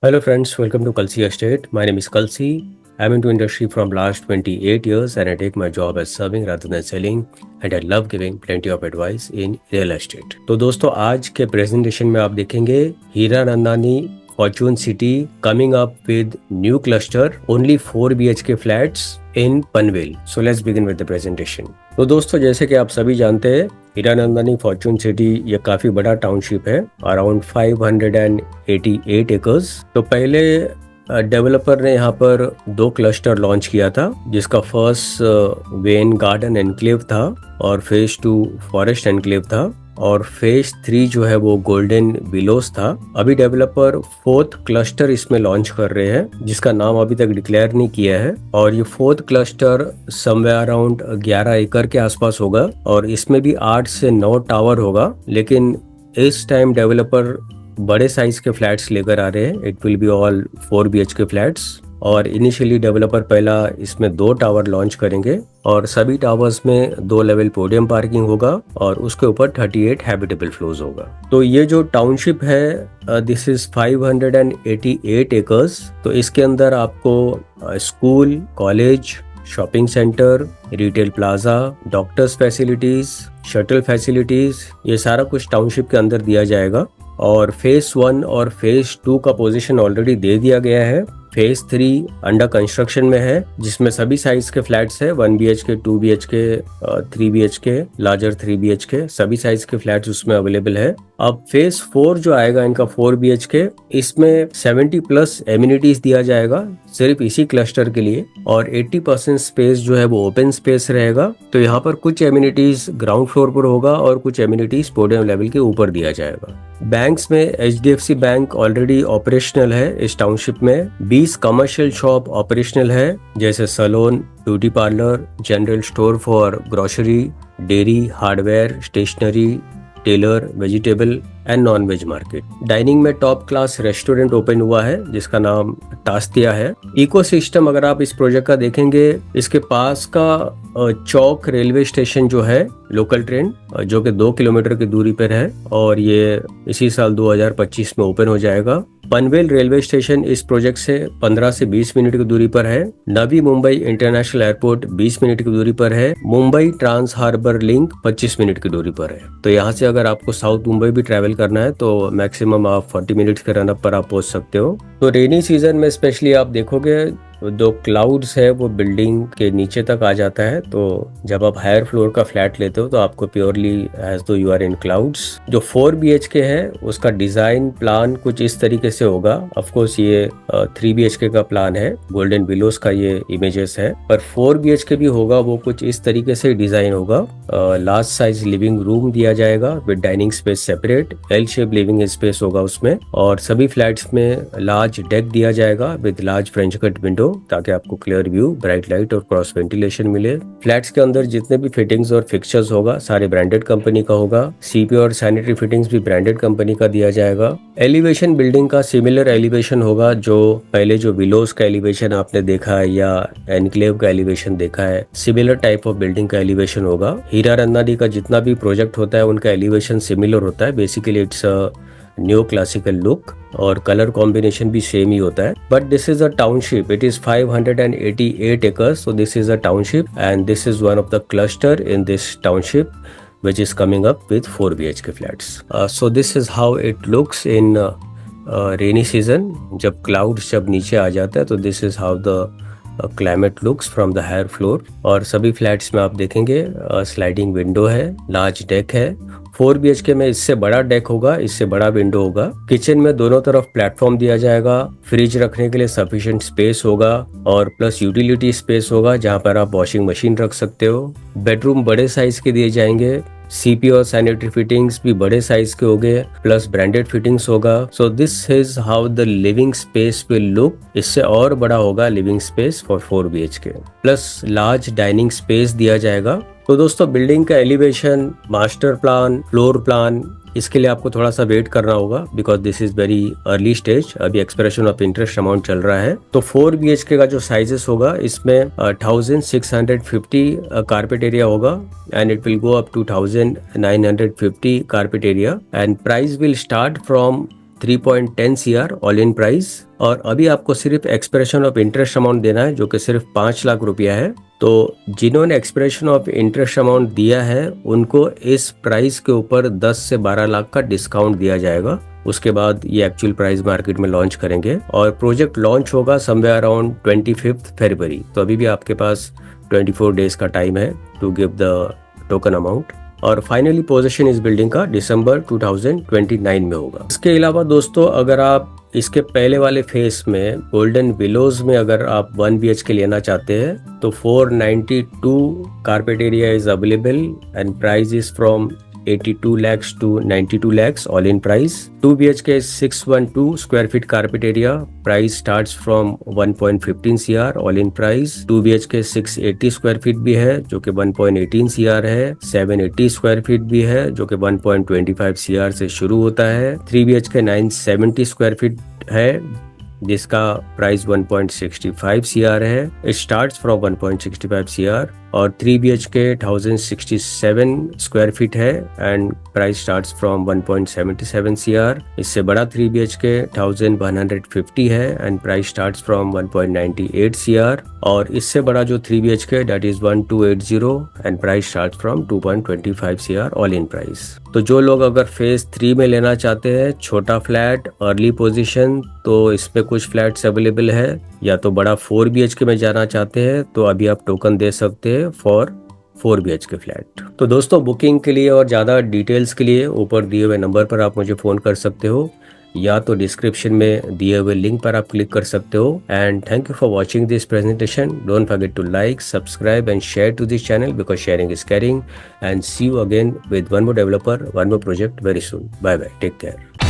Hello friends, welcome to Kalsi Estate. My name is Kalsi. I'm into industry from last 28 years and I take my job as serving rather than selling and I love giving plenty of advice in real estate. तो दोस्तों आज के presentation में आप देखेंगे Hiranandani Fortune City coming up with new cluster only 4 BHK flats in Panvel. So let's begin with the presentation. तो दोस्तों जैसे कि आप सभी जानते हैं हीरानंदानी फॉर्चून सिटी ये काफी बड़ा टाउनशिप है, अराउंड 588 एकर्स. तो पहले डेवलपर ने यहाँ पर 2 क्लस्टर लॉन्च किया था, जिसका फर्स्ट वेन गार्डन एनक्लेव था और फेज 2 फॉरेस्ट एनक्लेव था और फेज 3 जो है वो गोल्डन विलोस था. अभी डेवलपर 4th क्लस्टर इसमें लॉन्च कर रहे हैं, जिसका नाम अभी तक डिक्लेयर नहीं किया है. और ये 4th क्लस्टर समवेयर अराउंड 11 एकड़ के आसपास होगा और इसमें भी 8 से 9 टावर होगा. लेकिन इस टाइम डेवलपर बड़े साइज के फ्लैट्स लेकर आ रहे हैं. It will be all 4 BHK flats और इनिशियली डेवलपर पहला इसमें 2 टावर लॉन्च करेंगे और सभी टावर्स में 2 लेवल पोडियम पार्किंग होगा और उसके ऊपर 38 हैबिटेबल फ्लोर्स होगा. तो ये जो टाउनशिप है दिस इज 588 एकर्स. तो इसके अंदर आपको school, college, shopping centre, retail plaza, doctors facilities, shuttle facilities, ये सारा कुछ टाउनशिप के अंदर दिया जाएगा. और फेज 1 और फेज 2 का पोजीशन ऑलरेडी दे दिया गया है. फेज 3 अंडर कंस्ट्रक्शन में है, जिसमें सभी साइज के फ्लैट्स है, 1 BHK, 2 BHK, 3 BHK, larger 3 BHK, सभी साइज के फ्लैट्स उसमें अवेलेबल है. अब फेज 4 जो आएगा इनका 4 BHK, इसमें 70+ एमिनिटीज दिया जाएगा सिर्फ इसी क्लस्टर के लिए और 80% स्पेस जो है वो ओपन स्पेस रहेगा. तो यहाँ पर कुछ एमिनिटीज ग्राउंड फ्लोर पर होगा और कुछ एमिनिटीज पोडियम लेवल के ऊपर दिया जाएगा. बैंक्स में HDFC बैंक ऑलरेडी ऑपरेशनल है इस टाउनशिप में. 20 कमर्शियल शॉप ऑपरेशनल है, जैसे salon, beauty parlour, general store for grocery, dairy, hardware, stationery, tailor, vegetable and non veg market. Dining में टॉप क्लास रेस्टोरेंट ओपन हुआ है जिसका नाम टास्तिया है. इकोसिस्टम अगर आप इस प्रोजेक्ट का देखेंगे, इसके पास का चौक रेलवे स्टेशन जो है लोकल ट्रेन, जो कि 2 किलोमीटर की दूरी पर है और ये इसी साल 2025 में ओपन हो जाएगा. पनवेल रेलवे स्टेशन इस प्रोजेक्ट से 15 से 20 मिनट की दूरी पर है. Navi Mumbai international airport 20 minute की दूरी पर है. Mumbai trans harbour link 25 minute की दूरी पर है. तो यहाँ से अगर आपको साउथ मुंबई भी ट्रैवल करना है तो मैक्सिमम आप 40 मिनट्स के रन अप पर आप पहुंच सकते हो. तो रेनी सीजन में स्पेशली आप देखोगे जो क्लाउड्स है वो बिल्डिंग के नीचे तक आ जाता है. तो जब आप हायर फ्लोर का फ्लैट लेते हो तो आपको प्योरली एज दो यू आर इन क्लाउड्स. जो 4 BHK है उसका डिजाइन प्लान कुछ इस तरीके से होगा. ऑफ कोर्स ये 3 BHK का प्लान है, गोल्डन विलोस का ये इमेजेस है, पर 4 BHK भी होगा वो कुछ इस तरीके से डिजाइन होगा. लार्ज साइज लिविंग रूम दिया जाएगा with dining space separate. L shape living space होगा उसमें और सभी फ्लैट्स में लार्ज डेक दिया जाएगा with large French cut window, ताकि आपको क्लियर व्यू, ब्राइट लाइट और क्रॉस वेंटिलेशन मिले. फ्लैट्स के अंदर जितने भी फिटिंग्स और फिक्सचर्स होगा सारे ब्रांडेड कंपनी का होगा. CP और सैनिटरी फिटिंग्स भी ब्रांडेड कंपनी का दिया जाएगा. एलिवेशन बिल्डिंग का सिमिलर एलिवेशन होगा जो पहले जो विलोस का एलिवेशन आपने देखा है या एनक्लेव का एलिवेशन देखा है, सिमिलर टाइप ऑफ बिल्डिंग का एलिवेशन होगा. हीरा नंदानी का जितना भी प्रोजेक्ट होता है उनका एलिवेशन सिमिलर होता है. Basically it's new classical look और कलर कॉम्बिनेशन भी सेम ही होता है. But this is a township. It is 588 acres. So this is a township and this is one of the cluster in this township which is coming up with 4 BHK flats. So this is how it looks in rainy season. जब clouds जब नीचे आ जाता है तो this is how the climate looks from the higher floor. और सभी flats में आप देखेंगे स्लाइडिंग विंडो है, लार्ज डेक है. 4 BHK में इससे बड़ा डेक होगा, इससे बड़ा विंडो होगा. किचन में दोनों तरफ प्लेटफॉर्म दिया जाएगा. फ्रिज रखने के लिए सफिशिएंट स्पेस होगा और प्लस यूटिलिटी स्पेस होगा जहां पर आप वॉशिंग मशीन रख सकते हो. बेडरूम बड़े साइज के दिए जाएंगे. CP और सैनिटरी फिटिंग्स भी बड़े साइज के होंगे, प्लस ब्रांडेड फिटिंग्स होगा. So this is how the living space will look. इससे और बड़ा होगा living space for 4 BHK. Plus large dining space दिया जाएगा. तो दोस्तों बिल्डिंग का elevation, master plan, floor plan, इसके लिए आपको थोड़ा सा वेट करना होगा because this is very early stage. अभी एक्सप्रेशन ऑफ इंटरेस्ट अमाउंट चल रहा है. तो 4 BHK का जो साइजेस होगा इसमें 1650 कारपेट एरिया होगा and it will go up to 1950 carpet area and price will start from 3.10 CR all in price और अभी आपको सिर्फ एक्सप्रेशन ऑफ इंटरेस्ट अमाउंट देना है जो कि सिर्फ 5 लाख रुपया है। तो जिन्होंने एक्सप्रेशन ऑफ इंटरेस्ट अमाउंट दिया है उनको इस प्राइस के ऊपर 10 से 12 लाख का डिस्काउंट दिया जाएगा। उसके बाद ये एक्चुअल प्राइस मार्केट में लॉन्च करेंगे और प्रोजेक्ट लॉन्च होगा समवेयर अराउंड 25 फरवरी। तो अभी भी आपके पास 24 डेज का टाइम है to give the token amount. और फाइनली पोजीशन इस बिल्डिंग का दिसंबर 2029 में होगा। इसके अलावा दोस्तों अगर आप इसके पहले वाले फेस में गोल्डन विलोज में अगर आप 1 BHK लेना चाहते हैं तो 492 carpet area is available and price is from 82 lakhs to 92 lakhs all in price. 2 BHK is 612 square feet carpet area. Price starts from 1.15 CR all in price. 2 BHK 680 square feet भी है जो कि 1.18 CR है। 780 square feet भी है जो कि 1.25 CR से शुरू होता है। 3 BHK 970 square feet है जिसका प्राइस 1.65 CR है। It starts from 1.65 CR। और 3 BHK 1067 स्क्वायर फीट है and price starts from 1.77 CR। इससे बड़ा 3 BHK 1150 है and price starts from 1.98 CR। और इससे बड़ा जो 3 BHK that is 1280 and price start from 2.25 CR all in price. तो जो लोग अगर फेज 3 में लेना चाहते हैं छोटा फ्लैट अर्ली पोजीशन तो इस पे कुछ फ्लैट्स अवेलेबल है, या तो बड़ा 4 BHK में जाना चाहते हैं तो अभी आप टोकन दे सकते हैं फॉर 4 BHK फ्लैट। तो दोस्तों बुकिंग के लिए और ज़्यादा डिटेल्स के लिए ऊपर दिए हुए नंबर पर आप मुझे फ़ोन कर सकते हो या तो डिस्क्रिप्शन में दिए हुए लिंक पर आप क्लिक कर सकते हो। And thank you for watching this presentation. Don't forget to like subscribe and share to this channel because sharing is caring. And see you again with one more developer one more project very soon. Bye bye, take care.